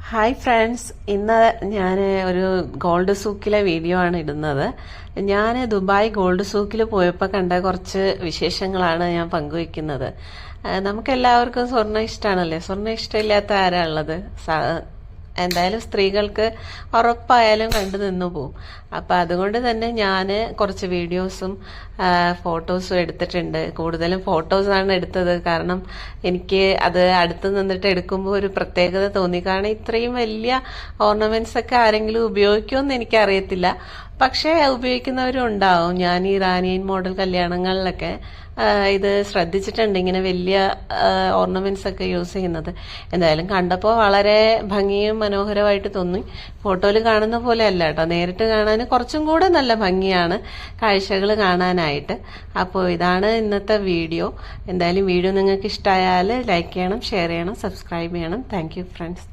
Hi friends, ഇന്ന് ഞാൻ ഒരു ഗോൾഡ് സൂക്കിലെ വീഡിയോ ആണ് ഇടുന്നത്. ഞാൻ ദുബായ് ഗോൾഡ് സൂക്കിൽ പോയപ്പോൾ കണ്ട കുറച്ച് വിശേഷങ്ങളാണ് ഞാൻ പങ്കുവയ്ക്കുന്നത്. നമുക്കെല്ലാവർക്കും സ്വർണ്ണം ഇഷ്ടമാണല്ലേ? സ്വർണ്ണം ഇഷ്ടമില്ലാത്ത ആരാ ഉള്ളത്? എന്തായാലും സ്ത്രീകൾക്ക് ഉറപ്പായാലും കണ്ടു നിന്നു പോവും. അപ്പം അതുകൊണ്ട് തന്നെ ഞാൻ കുറച്ച് വീഡിയോസും ഫോട്ടോസും എടുത്തിട്ടുണ്ട്. കൂടുതലും ഫോട്ടോസാണ് എടുത്തത്. കാരണം എനിക്ക് അത് അടുത്ത് നിന്നിട്ട് എടുക്കുമ്പോൾ ഒരു പ്രത്യേകത തോന്നി. കാരണം ഇത്രയും വലിയ ഓർണമെന്റ്സ് ഒക്കെ ആരെങ്കിലും ഉപയോഗിക്കുമെന്ന് എനിക്കറിയത്തില്ല. പക്ഷേ ഉപയോഗിക്കുന്നവരും ഉണ്ടാവും. ഞാൻ ഈ ഇറാനിയൻ മോഡൽ കല്യാണങ്ങളിലൊക്കെ ഇത് ശ്രദ്ധിച്ചിട്ടുണ്ട്, ഇങ്ങനെ വലിയ ഓർണമെന്റ്സ് ഒക്കെ യൂസ് ചെയ്യുന്നത്. എന്തായാലും കണ്ടപ്പോൾ വളരെ ഭംഗിയും മനോഹരമായിട്ട് തോന്നി. ഫോട്ടോയിൽ കാണുന്ന പോലെ അല്ല കേട്ടോ, നേരിട്ട് കാണാൻ കുറച്ചും കൂടെ നല്ല ഭംഗിയാണ് കാഴ്ചകൾ കാണാനായിട്ട്. അപ്പോൾ ഇതാണ് ഇന്നത്തെ വീഡിയോ. എന്തായാലും വീഡിയോ നിങ്ങൾക്ക് ഇഷ്ടമായാൽ ലൈക്ക് ചെയ്യണം, ഷെയർ ചെയ്യണം, സബ്സ്ക്രൈബ് ചെയ്യണം. Thank you friends.